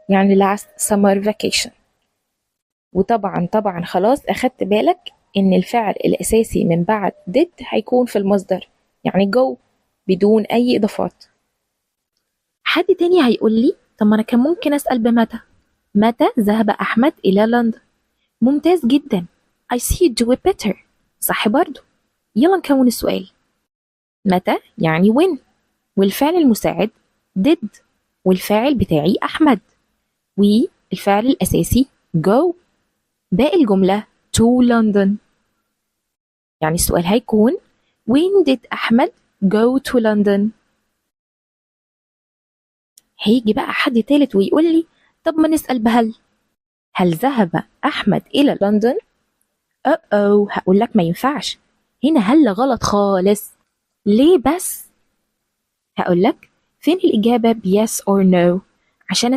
يعني last summer vacation. وطبعا خلاص أخدت بالك إن الفعل الأساسي من بعد did هيكون في المصدر، يعني go بدون أي إضافات. حد تاني هيقول لي طب ما أنا كان ممكن أسأل بمتى. متى ذهب أحمد إلى لندن؟ ممتاز جدا. I see you do it better. صح برضو. يلا نكون السؤال. متى يعني when، والفعل المساعد did، والفاعل بتاعي أحمد، والفعل الأساسي go. باقي الجملة to London. يعني السؤال هيكون when did أحمد go to London. هيجي بقى حد تالت ويقول لي طب ما نسأل بهل. هل ذهب أحمد إلى لندن؟ هقول لك ما ينفعش، هنا هل غلط خالص. ليه بس؟ هقول لك فين الإجابة ب yes or no عشان